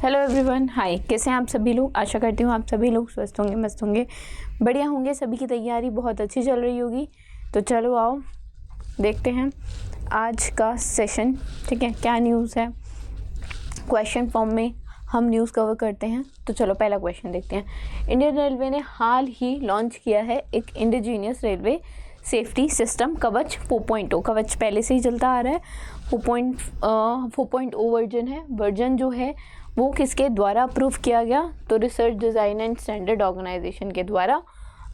Hello everyone, हाय। कैसे हैं आप सभी लोग? आशा करती हूँ आप सभी लोग स्वस्थ होंगे, मस्त होंगे, बढ़िया होंगे। सभी की तैयारी बहुत अच्छी चल रही होगी। तो चलो आओ देखते हैं आज का सेशन। ठीक है, क्या न्यूज़ है, क्वेश्चन फॉर्म में हम न्यूज़ कवर करते हैं। तो चलो पहला क्वेश्चन देखते हैं। इंडियन रेलवे ने हाल ही लॉन्च किया है एक इंडिजीनियस रेलवे सेफ्टी सिस्टम कवच 4.0। कवच पहले से ही चलता आ रहा है। 4.0 वर्जन है। वर्जन जो है वो किसके द्वारा अप्रूव किया गया? तो research design and standard organization के द्वारा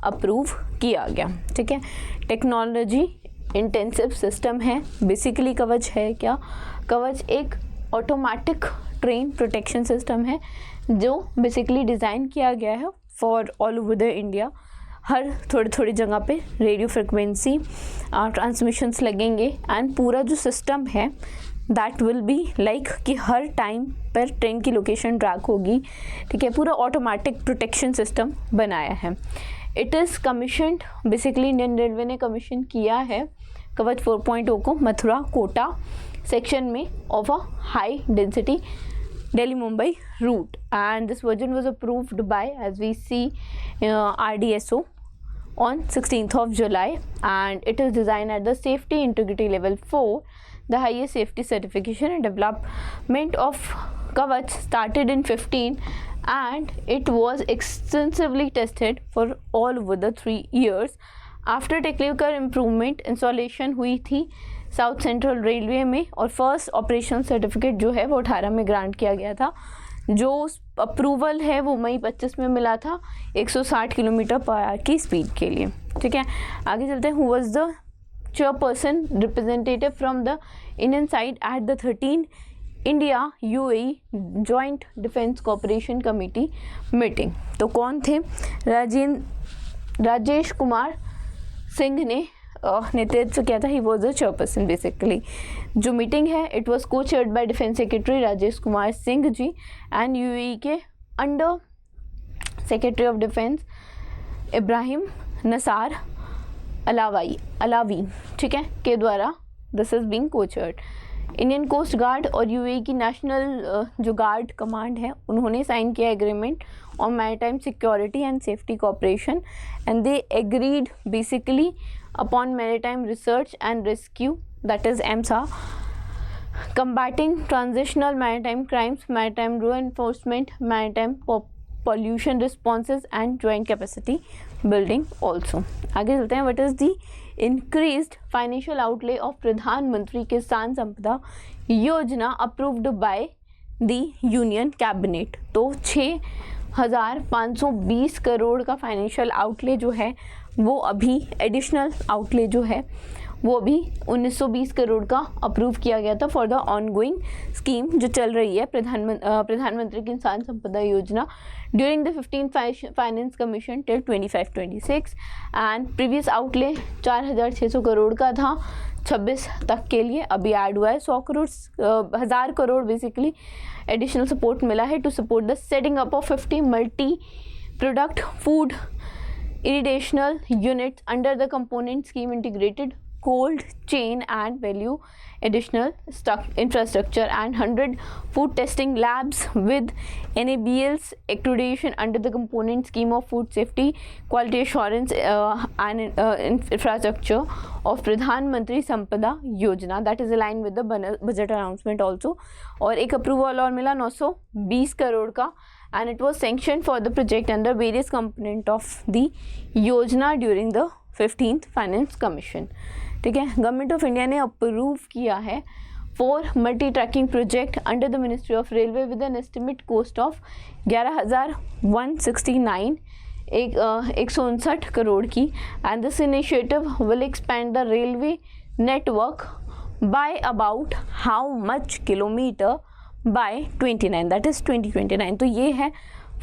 अप्रूव किया गया। ठीक है, टेक्नोलॉजी इंटेंसिव सिस्टम है। बेसिकली कवच है क्या? कवच एक ऑटोमेटिक ट्रेन प्रोटेक्शन सिस्टम है जो बेसिकली डिज़ाइन किया गया है for all over the India. हर थोड़ी जगह पे रेडियो फ्रिक्वेंसी ट्रांसमिशंस लगेंगे एंड पूरा जो सिस्टम है दैट विल बी लाइक कि हर टाइम पर ट्रेन की लोकेशन ट्रैक होगी। ठीक है, पूरा ऑटोमेटिक प्रोटेक्शन सिस्टम बनाया है। It is commissioned, basically Indian railway ने कमीशन किया है कवच 4.0 को मथुरा कोटा सेक्शन में of a high density Delhi Mumbai route, and this version was approved by, as we see, RDSO on 16th of July, and it is designed at the safety integrity level 4, the highest safety certification. And development of Kavach started in 15 and it was extensively tested for all over the 3 years. After technical improvement installation हुई थी south central railway में और first operation certificate जो है वो 18 में grant किया गया था। जो अप्रूवल है वो मई 25 में मिला था 160 किलोमीटर पर आवर की स्पीड के लिए। ठीक है, आगे चलते हैं। Who was the chairperson representative from the Indian side at the 13 India UAE joint defence cooperation committee meeting? तो कौन थे? राजेश कुमार सिंह ने नेतृत्व किया था। He was the chairperson. Basically जो मीटिंग है it was co chaired by defence secretary Rajesh Kumar Singh ji and UAE के under secretary of defence Ibrahim Nasar Alawi ठीक है के द्वारा this is being co chaired. Indian coast guard और यूएई की national जो गार्ड कमांड है उन्होंने साइन किया agreement on maritime security and safety cooperation, and they agreed basically upon maritime research and rescue, that is EMSA, combating transitional maritime crimes, maritime law enforcement, maritime pollution responses and joint capacity building also. आगे चलते हैं। What is the increased financial outlay of प्रधानमंत्री किसान संपदा योजना approved by the union cabinet? तो 6,520 करोड़ का financial outlay जो है वो अभी एडिशनल आउटले जो है वो अभी 1920 करोड़ का अप्रूव किया गया था फॉर द ऑनगोइंग स्कीम जो चल रही है प्रधानमंत्री किसान संपदा योजना during the 15th finance commission till 25-26 and previous outlay 4,600 crore का था 26 तक के लिए। अभी ऐड हुआ है 1,000 करोड़ बेसिकली एडिशनल सपोर्ट मिला है to support the setting up of 50 multi product food irrigational units under the component scheme integrated cold chain and value additional infrastructure and 100 food testing labs with NABL's accreditation under the component scheme of food safety quality assurance and infrastructure of Pradhan Mantri Sampada Yojana that is aligned with the budget announcement also। और एक approval और मिला 920 करोड़ का and it was sanctioned for the project under various component of the योजना during the 15th finance commission. ठीक है, government of India ने approve किया है 4 multi tracking project under the ministry of railway with an estimate cost of 11,169 159 crore की। And this initiative will expand the railway network by about how much kilometre by 29 that is 2029। तो ये है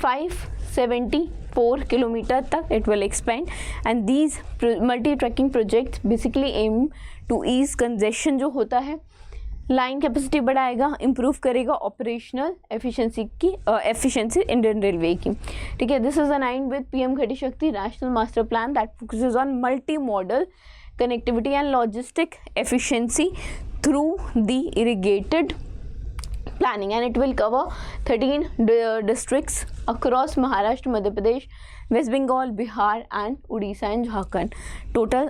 574 kilometre तक it will expand and these multi tracking projects basically aim to ease congestion जो होता है, line capacity बढ़ाएगा, improve करेगा operational efficiency Indian railway की। ठीक है, this is aligned with PM गति शक्ति national master plan that focuses on multi modal connectivity and logistic efficiency through the irrigated planning, and it will cover 13 districts across Maharashtra, Madhya Pradesh, West Bengal, Bihar and Odisha and Jharkhand. Total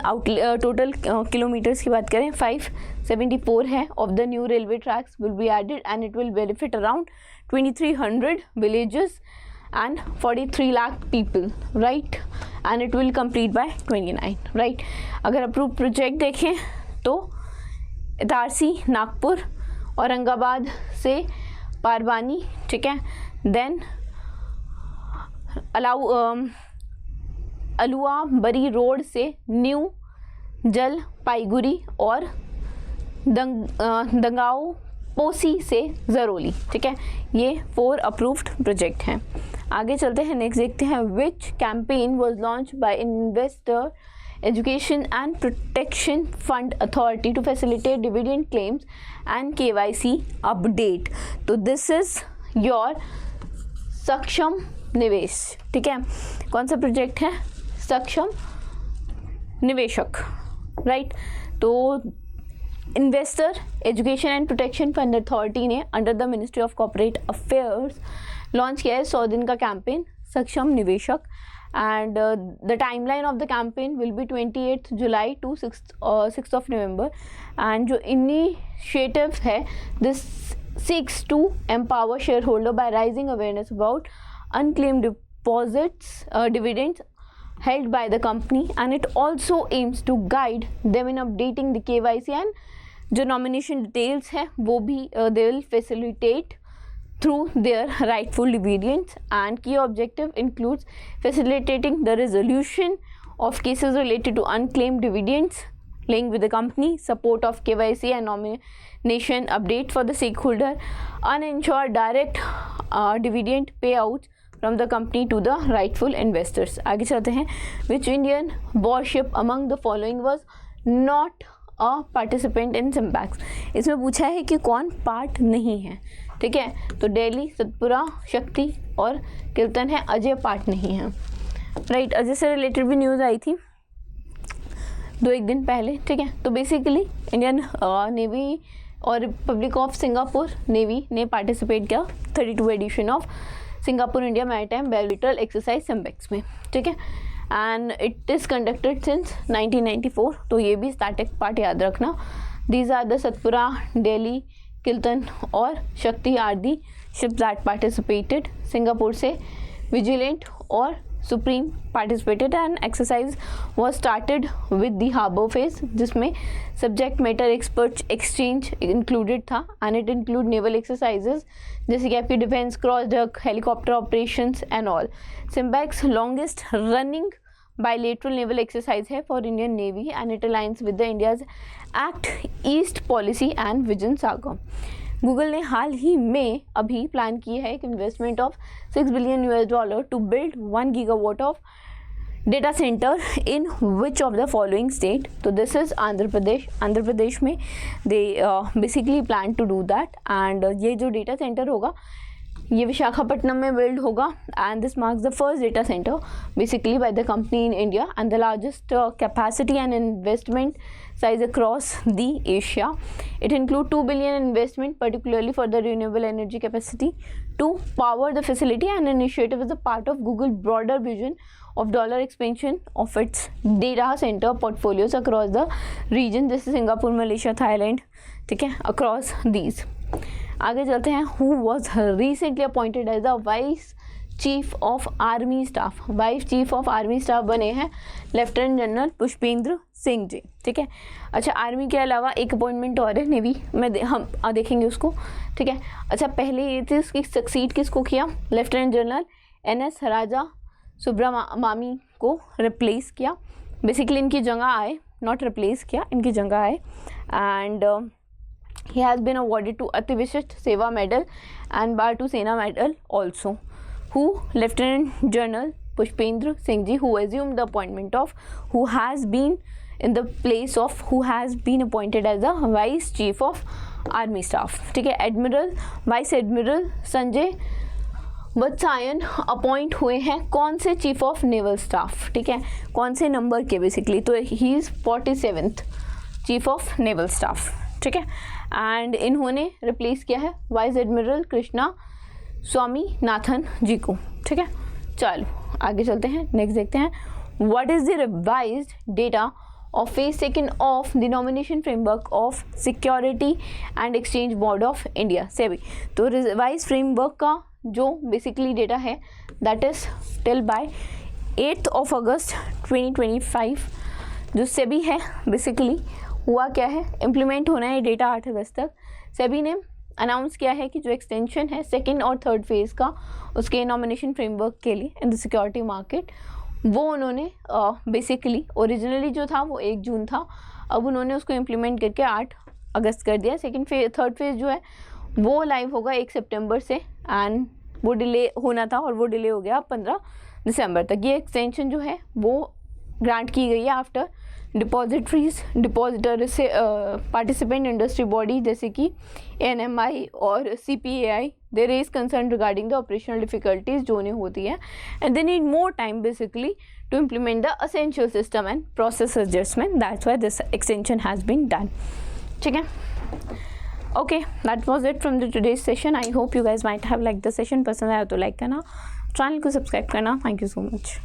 kilometers की बात करें 574 है. Of the new railway tracks will be added and it will benefit around 2300 villages and 43 lakh people, right? And it will complete by 29, right? अगर approve project देखें तो इटारसी, नागपुर, औरंगाबाद से पारबानी, ठीक है, देन अलुआ बरी रोड से न्यू जलपाईगुड़ी और दंगाओ पोसी से ज़रोली, ठीक है. ये 4 अप्रूव्ड प्रोजेक्ट हैं. आगे चलते हैं, नेक्स्ट देखते हैं. Which campaign was launch by investor education and protection fund authority to facilitate dividend claims and KYC update. तो this is your Saksham Nivesh, ठीक है. कौन सा प्रोजेक्ट है? सक्षम निवेशक, राइट. तो investor education and protection fund authority ने under the ministry of corporate affairs launch किया है 100 दिन का campaign Saksham Niveshak. And the timeline of the campaign will be 28 जुलाई to 6th of November. And जो इनिशिएटिव है this seeks to empower shareholder by raising awareness about unclaimed dividends held by the company, and it also aims to guide them in updating the KYC and जो nomination details है वो भी they will facilitate through their rightful dividends. And key objective includes facilitating the resolution of cases related to unclaimed dividends linked with the company, support of KYC and nomination update for the stakeholder, uninsured direct dividend payouts from the company to the rightful investors. आगे चलते हैं. Which Indian warship among the following was not a participant in Simbax? इसमें पूछा है कि कौन part नहीं है, ठीक है. तो दिल्ली, सतपुरा, शक्ति और कीर्तन है. अजय पार्ट नहीं है, राइट. अजय से रिलेटेड भी न्यूज़ आई थी 2-1 दिन पहले, ठीक है. तो बेसिकली इंडियन नेवी और रिपब्लिक ऑफ सिंगापुर नेवी ने पार्टिसिपेट किया 32 edition of Singapore India maritime battle exercise SIMBEX में, ठीक है. And it is conducted since 1994. तो ये भी स्टैटिक पार्ट याद रखना. These are the Satpura, Delhi, Kiltan और Shakti are the ships that participated. Singapore से विजिलेंट और Supreme participated. And exercise was started with the harbour phase जिसमें subject matter expert exchange included था. And it include naval exercises जैसे कि आपकी defence, cross deck, helicopter operations and all. SIMBEX longest running bilateral naval exercise है for Indian navy and it aligns with the India's act east policy and vision SAGAR. Google ने हाल ही में अभी plan की है एक investment of $6 billion to build 1 gigawatt of data centre in which of the following state. तो this is Andhra Pradesh. Andhra Pradesh में they basically plan to do that. And ये जो डेटा सेंटर होगा ये विशाखापट्टनम में बिल्ड होगा. And this marks the first data centre basically by the company in India and the largest capacity and investment size across the Asia. It include $2 billion investment particularly for the renewable energy capacity to power the facility. And initiative is a part of Google broader vision of dollar expansion of its data center portfolios across the region. This is Singapore, Malaysia, Thailand, ठीक है, across these. आगे चलते हैं. Who was recently appointed as the Vice chief of army staff. Vice chief of army staff बने हैं lieutenant general Pushpendra Singh ji, ठीक है. अच्छा, आर्मी के अलावा एक अपॉइंटमेंट और है नेवी में, हम देखेंगे उसको, ठीक है. अच्छा, पहले ये थी इसकी सक्सीड किसको किया? लेफ्टिनेंट जनरल NS राजा सुब्रमामी को रिप्लेस किया. बेसिकली इनकी जगह आए, नॉट रिप्लेस किया, इनकी जगह आए. And he has been awarded to Ati Vishisht Seva Medal and bar to Sena Medal also. Who Lieutenant General Pushpendra Singh ji, who assumed the appointment of, who has been in the place of, who has been appointed as the Vice Chief of Army Staff, ठीक है. Admiral, vice admiral Sanjay Vatsayan appoint हुए हैं कौन से chief of naval staff, ठीक है, कौन से नंबर के बेसिकली. तो he is 47th chief of naval staff, ठीक है. एंड इन्होंने रिप्लेस किया है वाइस एडमिरल कृष्णा स्वामीनाथन जी को। ठीक है, चलो आगे चलते हैं, नेक्स्ट देखते हैं what is the revised data of phase second of the nomination framework of Security and Exchange Board of India SEBI। तो रिवाइज फ्रेमवर्क का जो बेसिकली डेटा है that is till by 8th of August 2025। जो सेबी है basically हुआ क्या है, implement होना है डेटा 8 अगस्त तक। सेबी ने अनाउंस किया है कि जो एक्सटेंशन है सेकेंड और थर्ड फेज़ का उसके नॉमिनेशन फ्रेमवर्क के लिए इन द सिक्योरिटी मार्केट, वो उन्होंने बेसिकली ओरिजिनली जो था वो 1 जून था, अब उन्होंने उसको इम्प्लीमेंट करके 8 अगस्त कर दिया। थर्ड फेज़ जो है वो लाइव होगा 1 सितंबर से, एंड वो डिले होना था और वो डिले हो गया 15 दिसंबर तक। ये एक्सटेंशन जो है वो ग्रांट की गई है आफ्टर डिपॉजिटरीज डिपॉजिटर से पार्टिसिपेंट इंडस्ट्री बॉडी जैसे कि NMI और CPAI they raise concern regarding the operational difficulties जो उन्हें होती है, and they need more time basically to implement the essential system and process adjustment, that's why this extension has been done. ठीक है, okay, that was it from the today's session. I hope you guys might have like the session. पसंद आया तो like करना, channel को subscribe करना। Thank you so much.